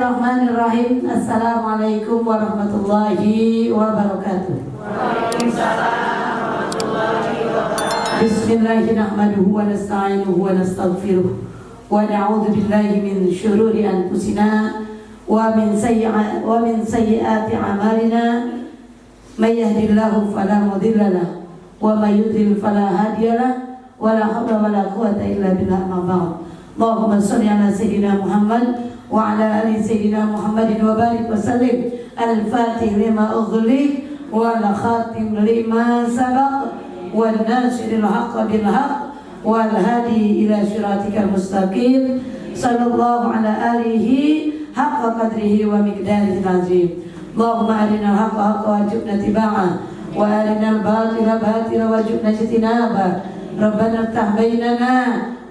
Bismillahirrahmanirrahim. Assalamualaikum warahmatullahi wabarakatuh. Waalaikumsalam warahmatullahi wabarakatuh. Bismillahirrahmanirrahim wa nasta'inuhu wa nastaghfiruh wa na'udzu billahi min syururi anfusina wa min sayyiati a'malina. May yahdihillahu fala mudilla lahu wa may yudlil fala hadiya lahu wa la hawla wa la quwwata illa billah. Amma ba'd. Allahumma shalli ala sayyidina Muhammad wa ala ali sayyidina Muhammadin wa barik wa sallim. Al-Fatih lima ughliq wal khatim lima sabaq wal nasiril haqq bil haqq wal hadi ila siratikal mustaqim. Sallallahu ala alihi haqqa qadrihi wa miqdarihi azim. Allahumma arina al-haqqa haqqa wajibna tiba'ah wa arina al-batila batila wajibna jitinabah. Rabbana iftah bainana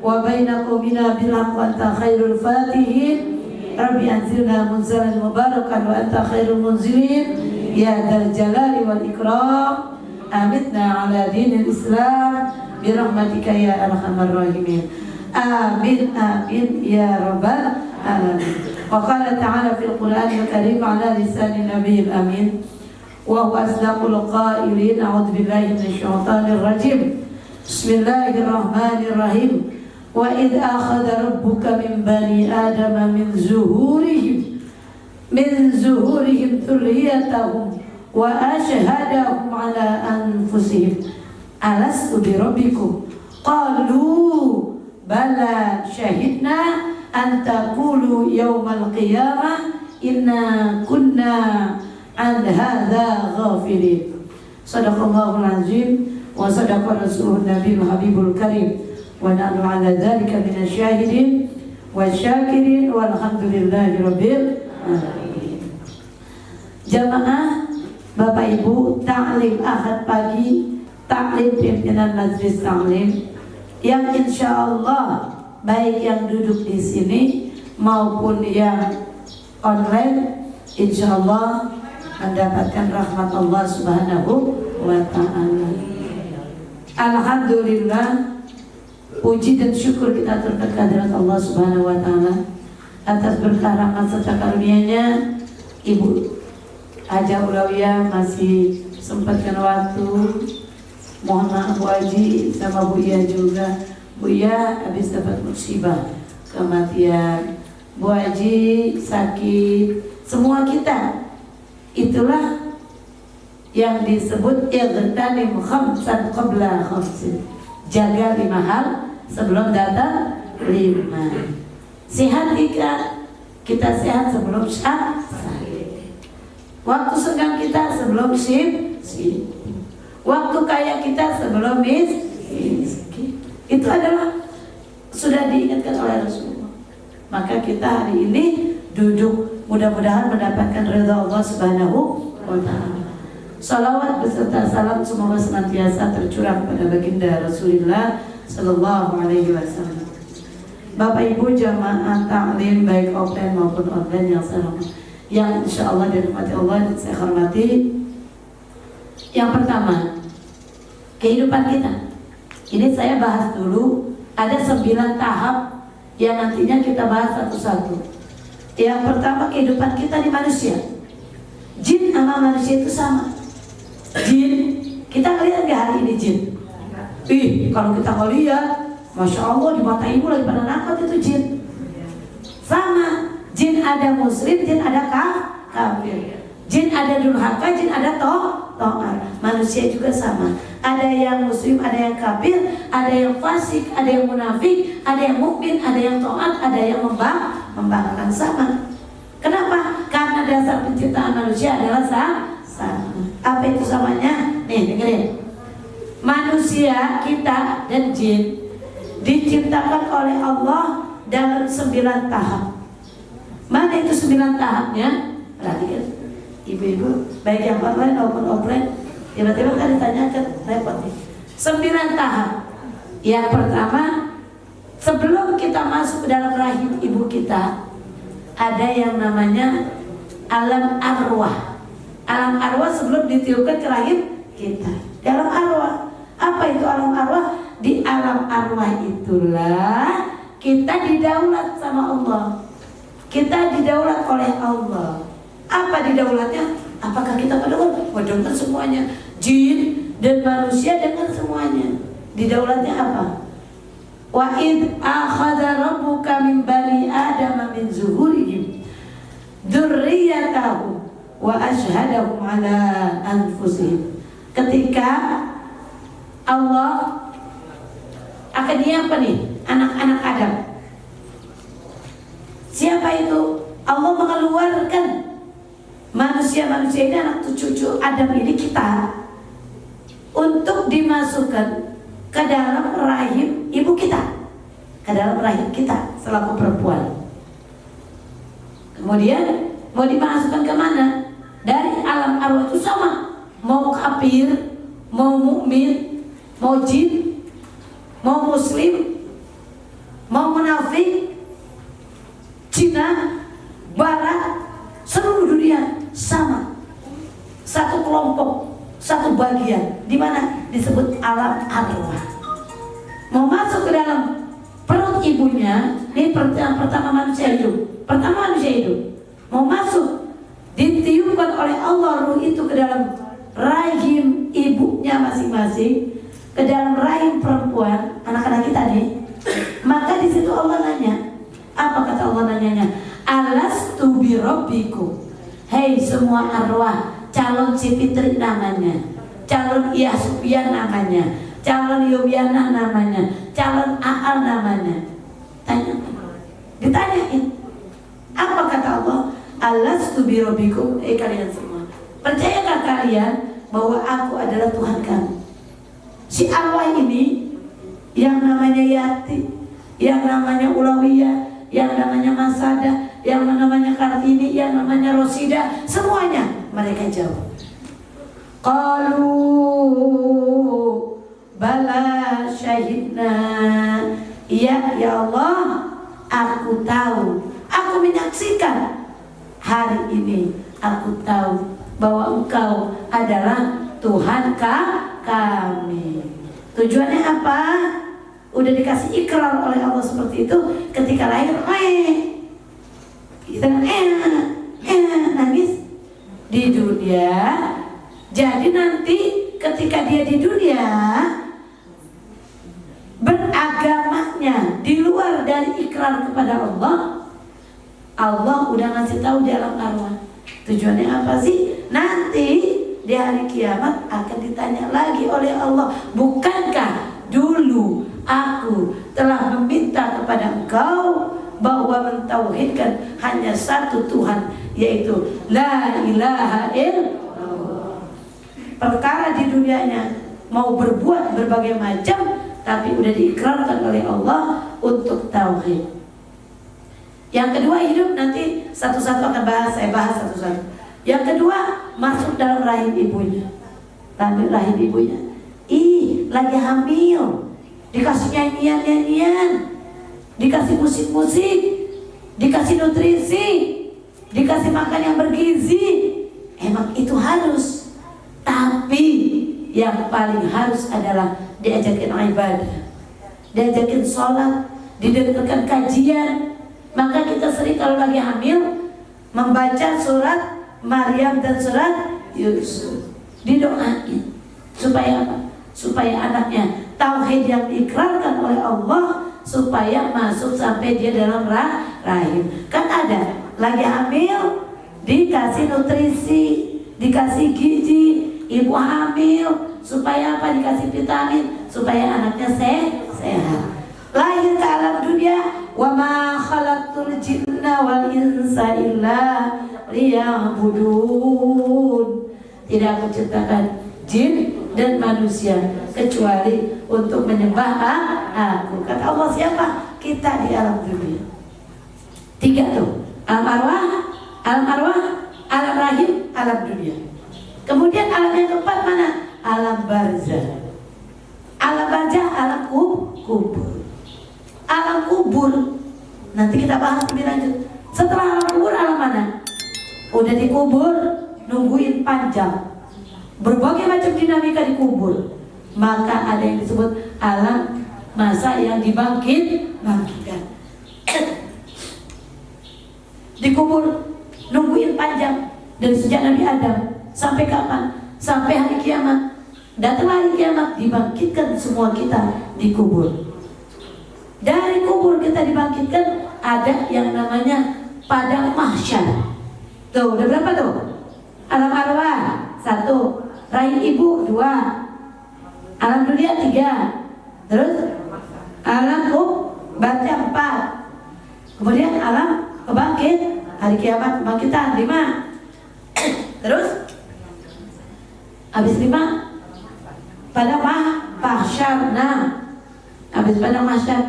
wa baina qaumina bil haqq wa anta khairul fatihin. Rabbi anzilna munzalan mubarakan wa anta khairul munzilin ya dzal jalali wal ikram. Amitna ala dinil Islam bi rahmatika ya arhamar rahimin. Amin amin ya rabbal alamin. Wa qala ta'ala fil Qur'anil karim ala lisanin nabiyil amin wa huwa asdaqul qailin. A'udzu billahi minasy syaithanir rajim. Bismillahirrahmanirrahim. Wa idh akhadha rabbuka min bani adama min zuhurihim dhurriyyatahum wa ashhadahum ala anfusihim alastu bi rabbikum qalu bala shahidna an taqulu yawmal qiyamah inna kunna an hadza ghafilin. Shadaqallahul azim wa sadaqa rasulun nabiyul habibul karim wa nahnu ala dzalika minasyahidin wasyakirin walhamdulillahi rabbil alamin. Jamaah Bapak Ibu, taklim Ahad pagi, taklim pimpinan Majelis Taklim yang insyaallah baik yang duduk di sini maupun yang online insyaallah mendapatkan rahmat Allah Subhanahu wa taala. Alhamdulillah, puji dan syukur kita terhadap kehadirat Allah Subhanahu wa taala atas berkah rahmat serta karunia-Nya. Ibu Haja Ulawiyah masih sempatkan waktu. Mohon maaf Bu Haji sama Bu Iya juga. Bu Iya habis dapat musibah kematian. Bu Haji sakit. Semua kita itulah yang disebut igtanim khamsan qabla khamsin. Jaga 5 hal sebelum datang 5. Sehat kita sehat sebelum sakit. Waktu senggang kita sebelum sibuk. Waktu kaya kita sebelum miskin. Itu adalah sudah diingatkan oleh Rasulullah. Maka kita hari ini duduk mudah-mudahan mendapatkan ridha Allah Subhanahu wa taala. Salawat beserta salam semoga senantiasa tercurah kepada baginda Rasulullah sallallahu alaihi wasallam. Bapak Ibu jamaah taklim baik offline maupun online yang insyaallah dirahmati Allah dan saya hormati. Yang pertama, kehidupan kita. Ini saya bahas dulu, ada 9 tahap yang nantinya kita bahas satu-satu. Yang pertama, kehidupan kita di manusia. Jin sama manusia itu sama. Jin, kita ngeliat gak hari ini jin? Kalau kita ngeliat, Masya Allah di mata ibu lagi pada nakut itu jin. Sama, jin ada muslim, jin ada kafir. Jin ada durhaka, jin ada to'at. Manusia juga sama. Ada yang muslim, ada yang kafir, ada yang fasik, ada yang munafik, ada yang mukmin, ada yang to'at, ada yang membanggakan. Sama. Kenapa? Karena dasar penciptaan manusia adalah sama. Apa itu samanya? Nih dengerin. Manusia, kita dan jin diciptakan oleh Allah dalam 9 tahap. Mana itu 9 tahapnya? Perhatikan ibu-ibu, baik yang online maupun offline. Tiba-tiba kan ditanyakan, repot nih. 9 tahap. Yang pertama, sebelum kita masuk ke dalam rahim ibu kita, ada yang namanya alam arwah. Alam arwah sebelum ditiupkan ke rahim kita. Di alam arwah. Apa itu alam arwah? Di alam arwah itulah kita didaulat sama Allah. Kita didaulat oleh Allah. Apa didaulatnya? Apakah kita mendengar? Mendengar semuanya. Jin dan manusia dengar semuanya. Didaulatnya apa? Wa id akhadha rabbuka min bani adama min zuhurihim dzurriyyatahum wa asyhadahum ala anfusihim. Ketika Allah akan apa nih? Anak-anak Adam. Siapa itu? Allah mengeluarkan manusia-manusia ini, anak cucu Adam ini, kita, untuk dimasukkan ke dalam rahim ibu kita, ke dalam rahim kita selaku perempuan. Kemudian mau dimasukkan kemana? Dari alam arwah itu sama, mau kafir, mau mukmin, mau jin, mau muslim, mau munafik, Cina, Barat, seluruh dunia sama, satu kelompok, satu bagian. Di mana disebut alam arwah. Mau masuk ke dalam perut ibunya, ini pertama manusia hidup. Pertama manusia hidup, mau masuk, ditiupkan oleh Allah ruh itu ke dalam rahim ibunya masing-masing, ke dalam rahim perempuan, anak-anak kita nih. Maka di situ Allah nanya, apa kata Allah nanyanya? Alastu bi rabbikum. Hei semua arwah, calon si Fitri namanya, calon Iya Supian namanya, calon Yubiana namanya, calon Aal namanya. Tanya, ditanyain. Apa kata Allah? Alastu bi rabbikum. Kalian semua, percayakah kalian bahwa aku adalah Tuhan kamu? Si arwah ini, yang namanya Yati, yang namanya Ulawiyah, yang namanya Masada, yang namanya Kartini, yang namanya Rosida, semuanya mereka jawab. Qalu bala syahidna. Iya ya Allah, aku tahu, aku menyaksikan hari ini, aku tahu bahwa Engkau adalah Tuhan kami. Tujuannya apa? Udah dikasih ikrar oleh Allah seperti itu, ketika lahir, kita nangis di dunia. Jadi nanti ketika dia di dunia, beragamanya di luar dari ikrar kepada Allah, Allah udah ngasih tahu di alam arwah. Tujuannya apa sih? Nanti di hari kiamat akan ditanya lagi oleh Allah, bukankah dulu aku telah meminta kepada engkau bahwa mentauhidkan hanya satu Tuhan, yaitu la ilaha illallah. Perkara di dunianya mau berbuat berbagai macam, tapi udah diikrarkan oleh Allah untuk tauhid. Yang kedua, hidup, nanti satu-satu akan bahas, saya bahas satu-satu. Yang kedua, masuk dalam rahim ibunya. Rahim ibunya, lagi hamil, dikasih nyanyian-nyanyian, dikasih musik-musik, dikasih nutrisi, dikasih makan yang bergizi. Emang itu harus. Tapi yang paling harus adalah diajakin ibadah, diajakin sholat, didengarkan kajian. Maka kita sering kalau lagi hamil membaca surat Maryam dan surat Yusuf, didoain supaya apa? Supaya anaknya tauhid yang diikrarkan oleh Allah, supaya masuk sampai dia dalam rahim. Kan ada lagi hamil, dikasih nutrisi, dikasih gizi, ibu hamil supaya apa? Dikasih vitamin supaya anaknya sehat. Lahir ke alam dunia, wa ma khalaqtul jinna wal insa illa liya'budun. Tidak aku ciptakan jin dan manusia kecuali untuk menyembah aku. Kata Allah, siapa? Kita di alam dunia. Tiga tuh, alam arwah, alam rahim, alam dunia. Kemudian alam yang keempat mana? Alam barzah. Alam barzah, alam kubur. Alam kubur nanti kita bahas lebih lanjut. Setelah alam kubur, alam mana? Udah dikubur, nungguin panjang, berbagai macam dinamika dikubur. Maka ada yang disebut alam masa yang dibangkitkan. dikubur, nungguin panjang dari sejak Nabi Adam sampai kapan? Sampai hari kiamat. Datang hari kiamat, dibangkitkan semua kita dikubur. Dari kubur kita dibangkitkan, ada yang namanya padang mahsyar. Tuh, udah berapa tuh? Alam arwah 1, rahim ibu 2, alam dunia 3, terus alam baca 4, kemudian alam kebangkit, hari kiamat kebangkitan 5, terus habis 5 pada mahsyar 6, habis pada mahsyar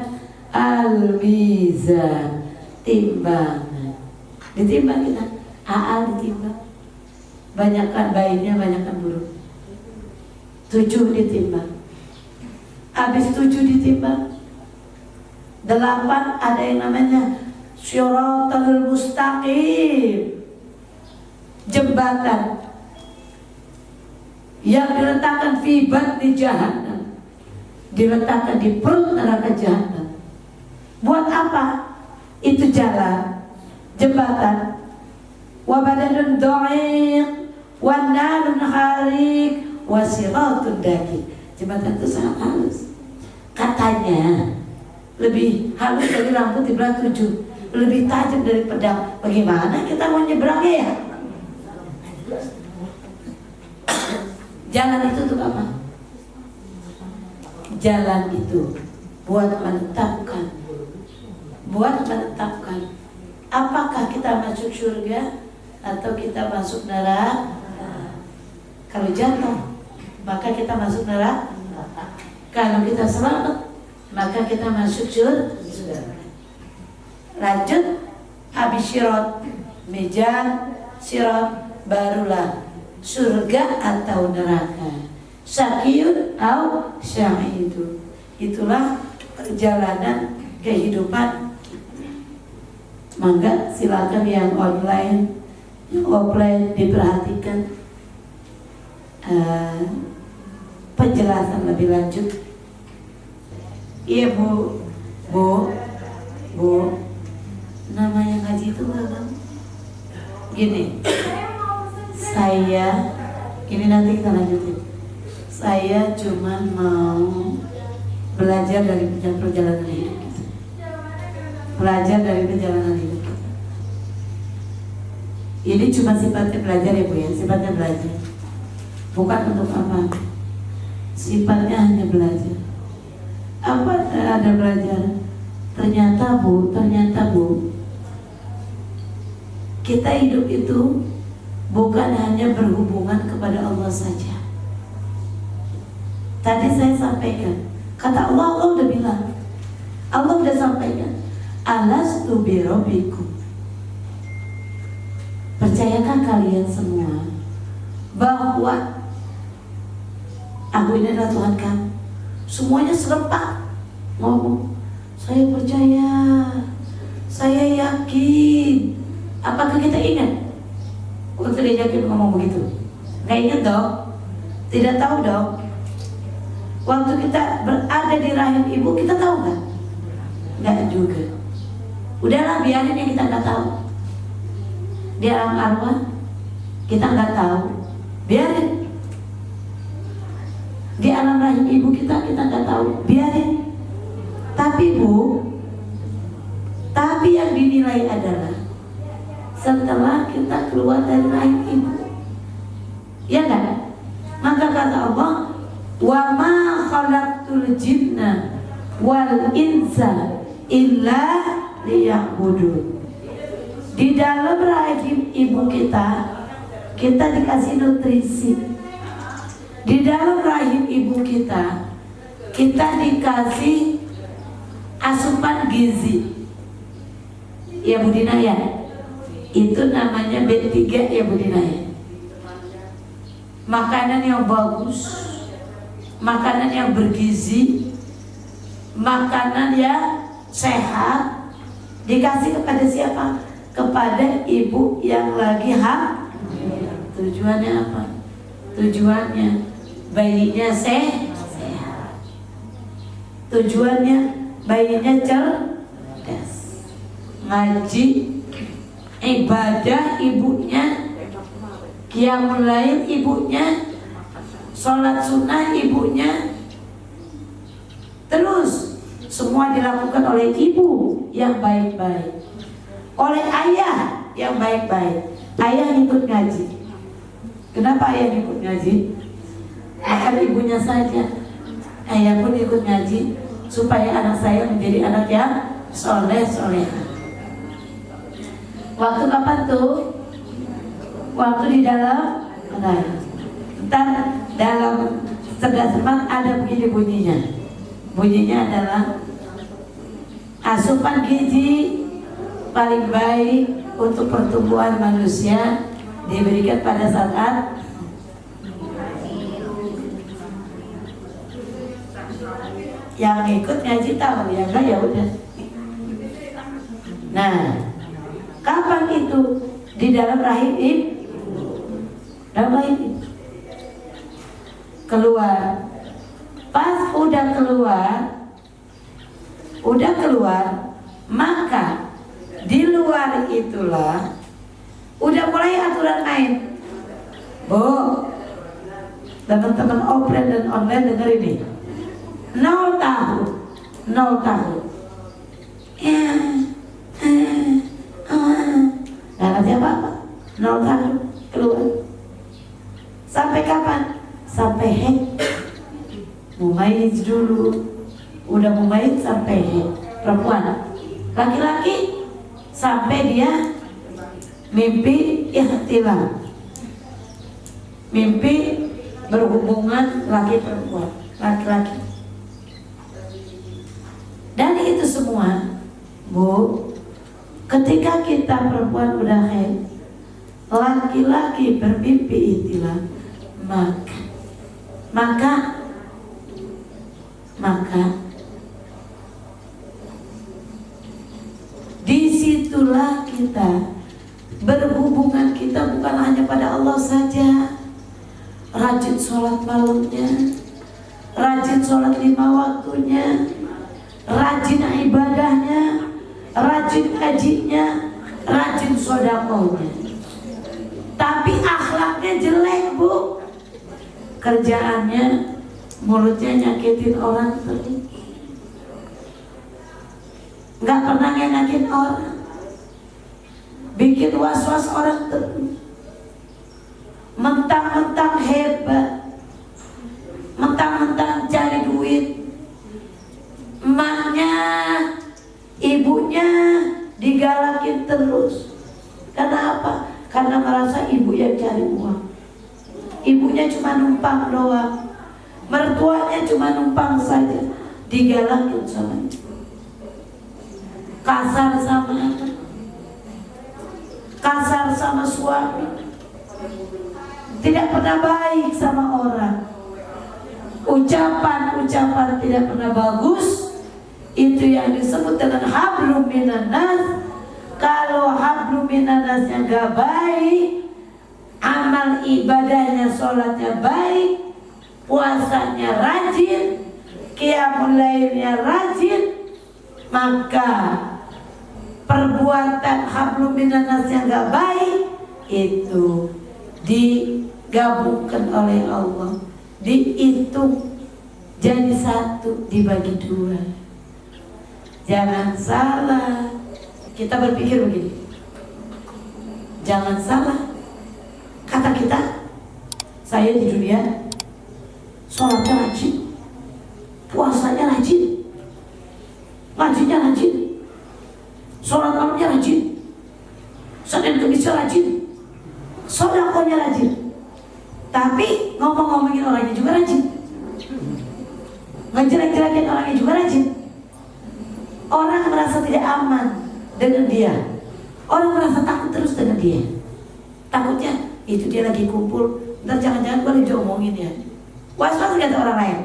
al-mizan, timbangan, ditimbang kita, aal ditimbang, banyakkan baiknya, banyakkan buruk. 7 ditimbang, habis 7 ditimbang, 8 ada yang namanya syiratal mustaqim, jembatan yang diletakkan fi batni jahannam, diletakkan di perut neraka jahannam. Buat apa? Itu jalan, jembatan. Wa badanun dha'iq wa narun harik wa siratun daqi. Jembatan itu sangat halus. Katanya lebih halus dari rambut di belah 7, lebih tajam dari pedang. Bagaimana kita mau nyebrangnya ya? Jalan itu untuk apa? Jalan itu buat menetapkan apakah kita masuk surga atau kita masuk neraka. Kalau jatuh, maka kita masuk neraka. Kalau kita selamat, maka kita masuk surga. Lanjut, habis sirat, mizan, sirat, barulah surga atau neraka. Syaqiyun au sa'idun. Itulah perjalanan kehidupan. Maka silakan yang online, yang offline diperhatikan penjelasan lebih lanjut. Iya bu, nama yang ngaji itu apa? Gini, saya ini nanti kita lanjutin. Saya cuma mau belajar dari perjalanan hidup kita. Belajar dari perjalanan hidup kita. Ini cuma sifatnya belajar ya bu ya, sifatnya belajar. Bukan untuk apa? Sifatnya hanya belajar. Apa ada belajar? Ternyata bu, kita hidup itu bukan hanya berhubungan kepada Allah saja. Tadi saya sampaikan, kata Allah, Allah udah bilang, Allah udah sampaikan, alastu birabbikum. Percayakah kalian semua bahwa aku ini adalah Tuhan kamu? Semuanya serempak ngomong, saya percaya, saya yakin. Apakah kita ingat waktu dia yakin ngomong begitu? Gak ingat dong, tidak tahu dong. Waktu kita berada di rahim ibu, kita tahu gak? Gak juga. Udahlah, biarin yang kita gak tahu. Di alam arwah kita gak tahu, biarin. Di alam rahim ibu kita gak tahu, biarin. Tapi bu, tapi yang dinilai adalah setelah kita keluar dari rahim ibu, ya kan? Maka kata Allah, wa ma khalaqtul jinna wal insa illa liya'budun. Di dalam rahim ibu kita dikasih nutrisi. Di dalam rahim ibu kita dikasih asupan gizi. Ya Budina ya, itu namanya B3 ya Budina ya. Makanan yang bagus, makanan yang bergizi, makanan yang sehat dikasih kepada siapa? Kepada ibu yang lagi hamil. Tujuannya apa? Tujuannya bayinya sehat. Tujuannya bayinya cerdas, ngaji, ibadah ibunya, qiyamul lail ibunya, sholat sunnah ibunya, terus semua dilakukan oleh ibu yang baik-baik, oleh ayah yang baik-baik. Ayah ikut ngaji. Kenapa ayah ikut ngaji? Bukan ibunya saja, ayah pun ikut ngaji supaya anak saya menjadi anak yang soleh-soleha. Waktu kapan tuh? Waktu di dalam, nah, ntar dalam cerdas cermat ada begini bunyinya. Bunyinya adalah asupan gizi paling baik untuk pertumbuhan manusia diberikan pada saat yang ikut ngaji tahu, yang enggak ya udah. Nah, kapan itu? Di dalam rahim ibu. Dalam rahim ibu. Keluar. Pas udah keluar, maka di luar itulah udah mulai aturan main. Bu, teman-teman offline dan online dengar ini. 0 tahun. Ya, nggak ngerti apa-apa. 0 tahun keluar. Sampai kapan? Sampai head. Mumayyiz dulu. Udah mumayyiz sampai head. Perempuan. Laki-laki sampai dia mimpi ihtilam. Mimpi berhubungan laki perempuan, laki-laki. Dan itu semua, Bu, ketika kita perempuan udah haid, laki-laki bermimpi ihtilam, maka disitulah kita berhubungan, kita bukan hanya pada Allah saja. Rajin sholat malamnya, rajin sholat 5 waktunya, rajin ibadahnya, rajin hajinya, rajin sodakohnya. Tapi akhlaknya jelek, Bu. Kerjaannya mulutnya nyakitin orang terus, nggak pernah nyenyakin orang, bikin was-was orang terus, mentang-mentang hebat, mentang-mentang cari duit, emaknya, ibunya digalakin terus. Karena apa? Karena merasa ibu yang cari uang, ibunya cuma numpang doang, mertuanya cuma numpang saja, digalakin sama ibu. Kasar sama anak, kasar sama suami, tidak pernah baik sama orang, ucapan-ucapan tidak pernah bagus. Itu yang disebut dengan hablum minan nas. Kalau hablum minan nasnya gak baik, amal ibadahnya, sholatnya baik, puasanya rajin, qiyamul lailnya rajin, maka perbuatan hablum minan nas yang gak baik itu digabungkan oleh Allah, dihitung jadi 1, dibagi 2. Jangan salah, kita berpikir begini, jangan salah. Kata kita, saya di dunia sholatnya rajin, puasanya rajin, ngajinya rajin, sholat malamnya rajin, Senin Kemisnya rajin, sodakohnya rajin. Tapi ngomong-ngomongin orangnya juga rajin, ngejelek-jelekin orangnya juga rajin. Orang merasa tidak aman dengan dia, orang merasa takut terus dengan dia. Takutnya itu dia lagi kumpul, ntar jangan-jangan boleh diomongin ya. Was-was kata orang lain,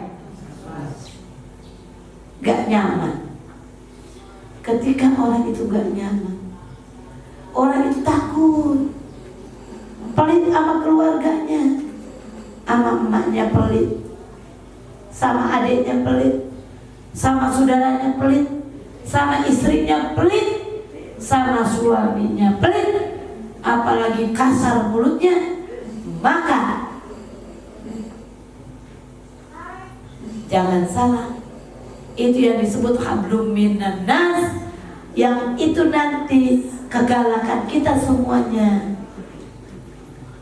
gak nyaman. Ketika orang itu gak nyaman, orang itu takut, pelit sama keluarganya, sama emaknya pelit, sama adiknya pelit, sama saudaranya pelit, sama istrinya pelit, sama suaminya pelit, apalagi kasar mulutnya, maka jangan salah, itu yang disebut hablum minan nas, yang itu nanti kegalakan kita semuanya,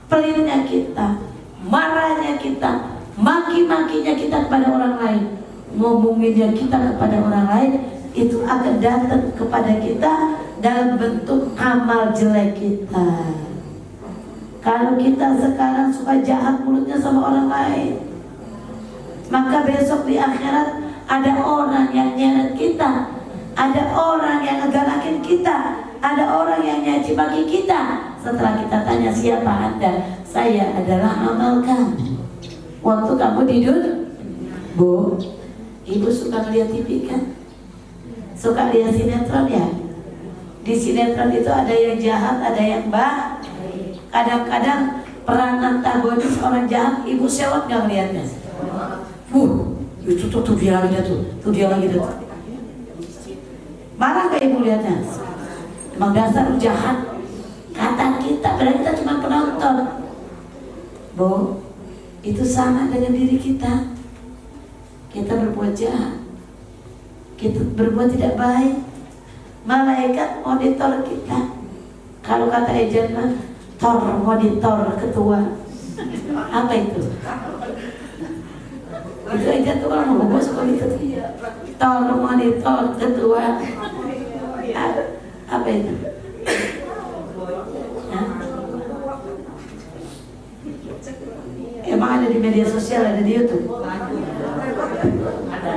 pelitnya kita, marahnya kita, maki-makinya kita kepada orang lain, ngomonginnya kita kepada orang lain, itu akan datang kepada kita dalam bentuk amal jelek kita. Kalau kita sekarang suka jahat mulutnya sama orang lain, maka besok di akhirat ada orang yang nyeret kita, ada orang yang ngegalakin kita, ada orang yang nyaci maki kita. Setelah kita tanya siapa Anda, saya adalah amal kamu. Waktu kamu tidur, Bu, Ibu suka ngeliat TV kan? Suka lihat sinetron ya? Di sinetron itu ada yang jahat, ada yang baik. Kadang-kadang peran antagonis orang jahat, Ibu sewot gak ngeliatnya? Itu tuh dia lagi tuh dia lagi tuh. Marah gak Ibu lihatnya? Emang dasar lu jahat. Kata kita, padahal kita cuma penonton. Bu, itu sama dengan diri kita. Kita berbuat jahat, kita berbuat tidak baik, malaikat monitor kita. Kalau kata Ejen mah, tor monitor ketua. Apa itu? Itu Ejen tuh kalau mau bos kalau itu tor monitor ketua. Apa itu? Emang ada di media sosial, ada di YouTube. Ada.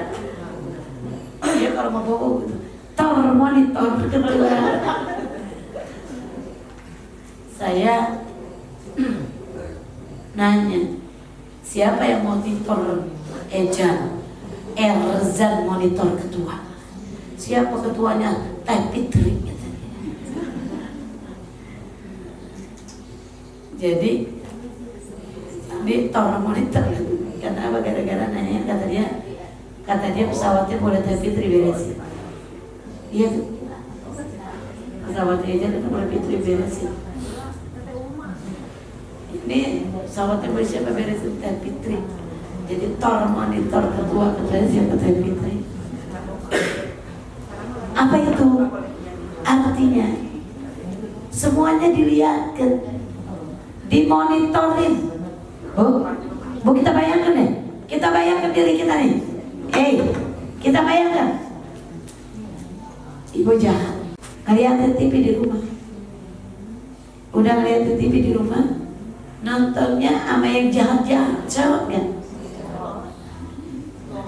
Dia kalau mau bobo gitu, tor monitor kedua. Saya nanya, siapa yang monitor Ejan? Erzan monitor ketua. Siapa ketuanya? Fitri. Jadi di tor monitor. Kenapa? Gara-gara nanya, kata dia pesawatnya boleh Fitri beresin. Iya tuh, pesawatnya aja itu boleh Fitri beresin. Ini pesawatnya boleh siapa beresin? Fitri. Jadi tor monitor ketua, katanya siapa? Fitri. Apa itu? Artinya semuanya dilihatkan, dimonitorin. Bu, kita bayangkan deh. Kita bayangkan diri kita nih. Kita bayangkan. Ibu jahat, ngeliatin TV di rumah. Udah ngeliatin TV di rumah, nontonnya sama yang jahat-jahat, jawab ya.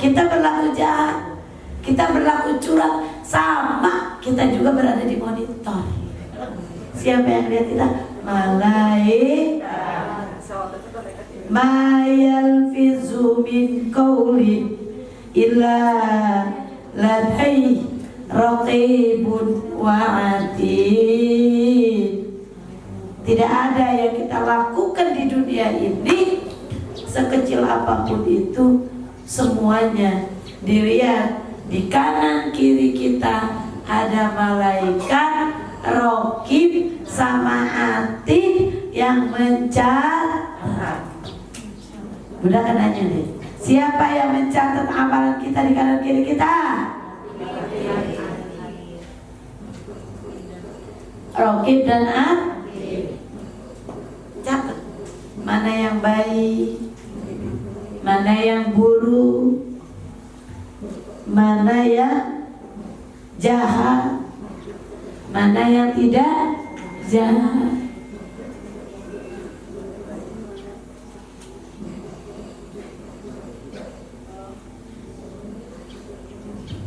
Kita berlaku jahat, kita berlaku curang, sama kita juga berada di monitor. Siapa yang lihat kita? Malaikat. Ma yalfizu min qawlin illa ladaihi raqibun wa atid. Tidak ada yang kita lakukan di dunia ini, sekecil apapun itu, semuanya dilihat. Di kanan kiri kita ada malaikat raqib sama atid yang mencatat. Udah kan nanya deh, siapa yang mencatat amalan kita di kanan kiri kita? Raqib dan atid. Catat mana yang baik, mana yang buruk, mana yang jahat, mana yang tidak jahat.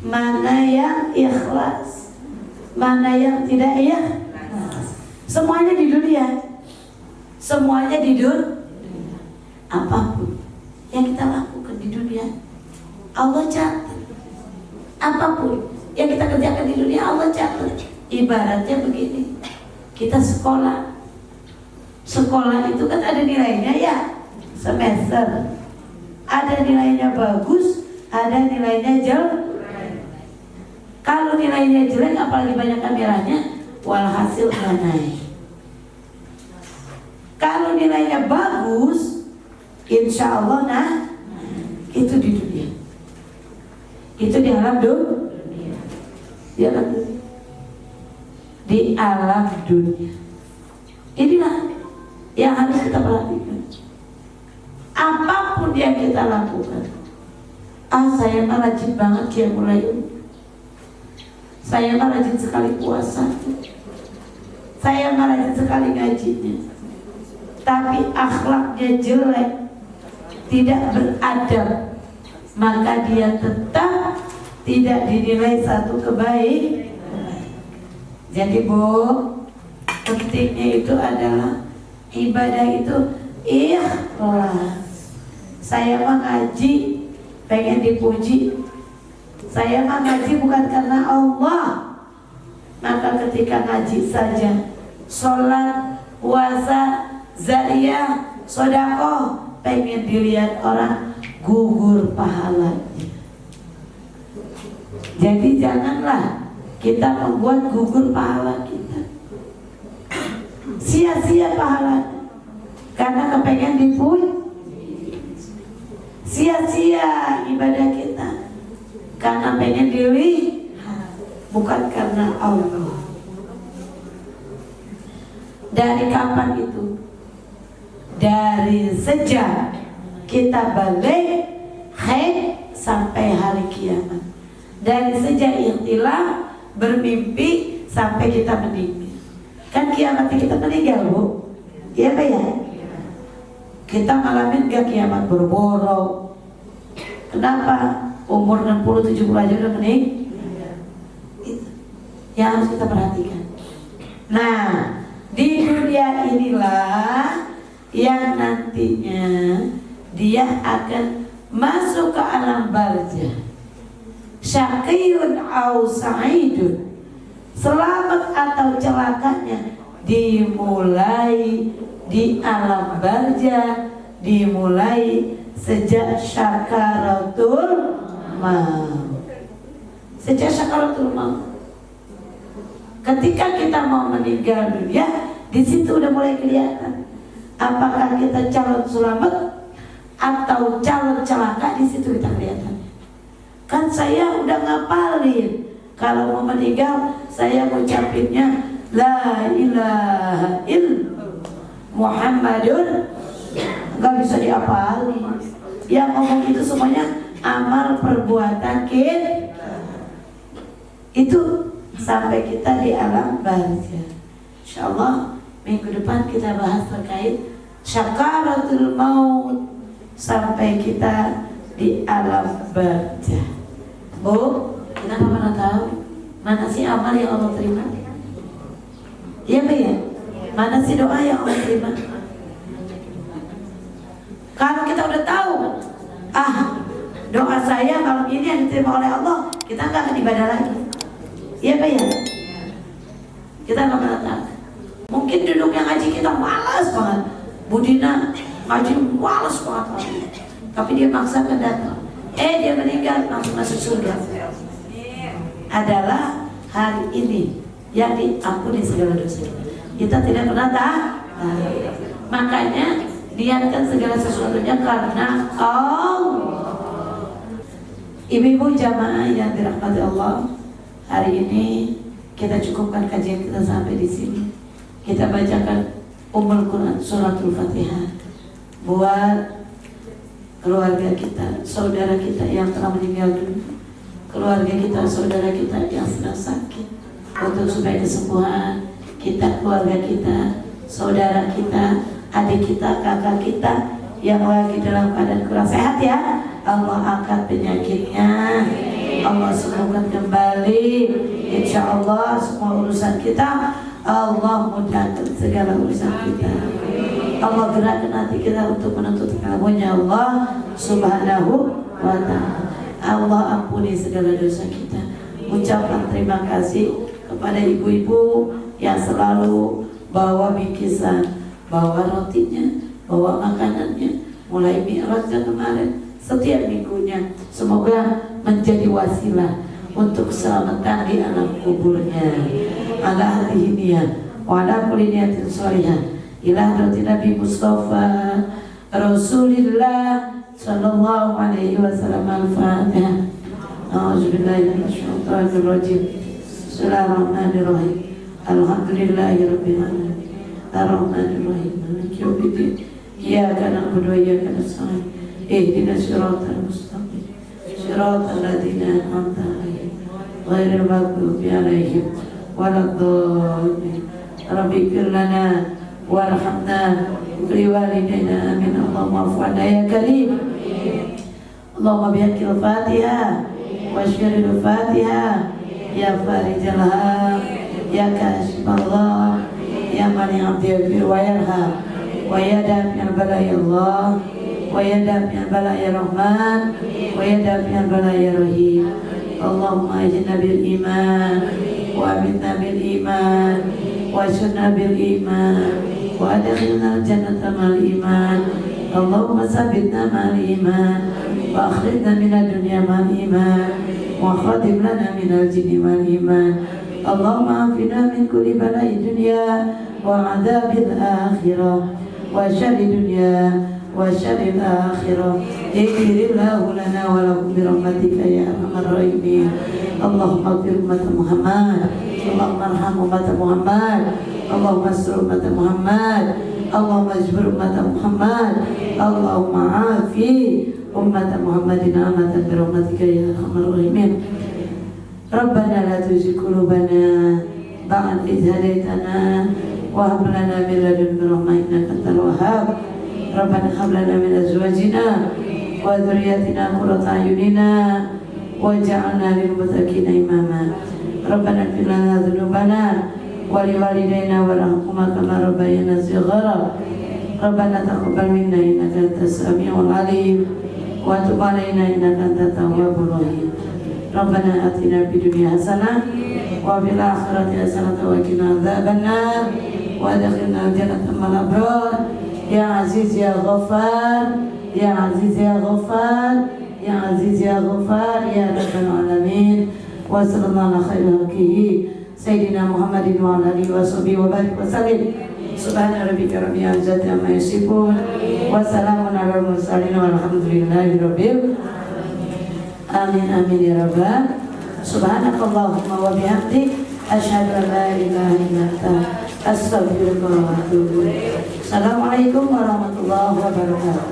Mana yang ikhlas, mana yang tidak ikhlas. Semuanya di dunia, semuanya di dunia. Apapun yang kita lakukan di dunia, Allah catat. Apapun yang kita kerjakan di dunia, Allah catat. Ibaratnya begini, kita sekolah itu kan ada nilainya ya, semester. Ada nilainya bagus, ada nilainya jelek. Kalau nilainya jelek, apalagi banyak kameranya, walhasil nggak naik. Kalau nilainya bagus, insya Allah nah itu di dunia, itu di alam dunia, di alam dunia, di alam dunia. Inilah yang harus kita perhatikan. Apapun yang kita lakukan, saya mah rajin banget qiyamul lail, saya mah rajin sekali puasa, saya mah rajin sekali ngajinya, tapi akhlaknya jelek, tidak beradab, maka dia tetap tidak dinilai satu kebaikan. Jadi Bu, pentingnya itu adalah ibadah itu ikhlas. Saya mah ngaji pengen dipuji, saya mah ngaji bukan karena Allah. Maka ketika ngaji saja, sholat, puasa, zakiyah, sedekah, pengen dilihat orang, gugur pahalanya. Jadi janganlah kita membuat gugur pahala kita, sia-sia pahalanya karena kepengen dipuji. Sia-sia ibadah kita karena pengen dilihat, bukan karena Allah. Dari kapan itu? Dari sejak kita balik haid sampai hari kiamat. Dari sejak ikhtilaf bermimpi sampai kita meninggal. Kan kiamatnya kita meninggal Bu, iya Pak ya? Kita ngalamin gak kiamat boro-boro? Kenapa? Umur 60-70 aja udah meninggal. Itu yang harus kita perhatikan. Nah, di dunia inilah yang nantinya dia akan masuk ke alam barzah. Syaqiyun au sa'idun, selamat atau celakanya dimulai di alam barzah, dimulai sejak syakaratul maut. Sejak syakaratul maut, ketika kita mau meninggal dunia, di situ udah mulai kelihatan apakah kita calon selamat atau calon celaka. Di situ kita kelihatan. Kan saya udah ngapalin kalau mau meninggal, saya ngucapinnya la ilaha illallah Muhammadun, nggak bisa diapalin. Yang ngomong itu semuanya amal perbuatan kita. Itu sampai kita di alam barzah. Insyaallah minggu depan kita bahas terkait syakaratul maut sampai kita di alam barzah. Bu, kita nggak pernah tahu mana sih amal yang Allah terima? Iya Pak ya? Mana sih doa yang Allah terima? Kalau kita udah tahu, doa saya malam ini yang diterima oleh Allah, kita nggak akan ibadah lagi. Iya Pak ya? Kita nggak pernah tahu. Mungkin duduknya ngaji kita malas banget. Budina ngaji malas banget, tapi dia maksakan datang. Dia meninggal langsung masuk surga. Adalah hari ini yang diampuni segala dosa kita. Kita tidak pernah tahu. Makanya niatkan segala sesuatunya karena Allah. Ibu-ibu jamaah yang dirahmati Allah, hari ini kita cukupkan kajian kita sampai di sini. Kita bacakan Ummul Quran Suratul Fatihah buat keluarga kita, saudara kita yang telah meninggal dunia, keluarga kita, saudara kita yang sedang sakit, untuk supaya kesembuhan kita, keluarga kita, saudara kita, adik kita, kakak kita yang lagi dalam keadaan kurang sehat ya, Allah angkat penyakitnya, Allah sembuhkan kembali, insya Allah semua urusan kita Allah mudahkan segala urusan kita. Allah gerakkan hati kita untuk menuntut ilmunya Allah subhanahu wa ta'ala. Allah ampuni segala dosa kita. Ucapkan terima kasih kepada ibu-ibu yang selalu bawa bingkisan, bawa rotinya, bawa makanannya, mulai Mi'rajnya kemarin, setiap minggunya. Semoga menjadi wasilah untuk keselamatan di alam kuburnya. Ala hati ini ya, wa ala kulli niyatin sholihah ila hadratin Nabi Mustafa Rasulillah sallallahu alaihi wasallam. Al-Fatihah. A'udzubillahi minasyaitonir rajim. Bismillahirrahmanirrahim. Alhamdulillahi rabbil alamin. Ar-Rahmanir Rahim. Maliki yaumiddin. Iyyaka na'budu wa iyyaka nasta'in. Ihdinas siratal mustaqim. Siratal ladzina an'amta 'alaihim ghairil maghdubi 'alaihim waladdallin. Rabbi ighfir lana warhamna wa liwalidayna amin. Allahumma 'afu 'anna ya karim. Allahumma bihaqqil Fatihah wa syiril Fatihah ya farijal ham ya kashifallah ya mani abdi wa yarham wa yadafi'al bala ya Allah wa yadafi'al bala ya Rahman wa yadafi'al bala ya Rahim. Allahumma ajinna bil iman wa amitna bil iman wa asyurna bil iman wa adkhilna jannata mal iman. Allahumma sabitna mal iman wa akhrijna minad dunya mal iman wa khatim lana minal jinni mal iman. Allahumma afina min kulli bala'i dunya wa adzabil akhirah wa syarri dunya wa syarril akhirah. Ighfirillahu lana wa lakum bi rahmatika ya arhamar rahimin. Allahumma ighfir umat Muhammad, Allahumma arham umat Muhammad, Allahumma astur umat Muhammad, Allahumma ajbur umat Muhammad, Allahumma afi umat Muhammadin amatan bi rahmatika ya arhamar rahimin. Rabbana la tuzigh qulubana ba'da idh hadaytana wa hab lana min ladunka rahmah innaka antal wahhab. Rabbana hab lana min azwajina wa dhurriyyatina qurrata a'yunina waj'alna lil muttaqina imama. Rabbana ighfir lana dhunubana wa liwalidayna warhamhuma kama rabbayana shighara. Rabbana taqabbal minna innaka antas samiul alim wa tub 'alaina innaka antat tawwabur rahim. Rabbana atina fid dunya hasanah wa fil akhirati hasanah wa qina adzabannar wa adkhilna jannata ma'al abrar. Ya Aziz ya Ghaffar, ya Aziz ya Ghaffar, ya Aziz ya Ghaffar ya Rabbal alamin. Wa sallallahu ala khairi khalqihi sayyidina Muhammadin wa ala alihi wa sahbihi wa barik wa sallim. Subhana rabbika rabbil izzati amma yasifun wa salamun alal mursalin walhamdulillahi rabbil amin amin ya rabbal. Subhanakallahumma wa bihamdik asyhadu an la ilaha illa anta astaghfiruka wa atubu ilaik. Assalamualaikum warahmatullahi wabarakatuh.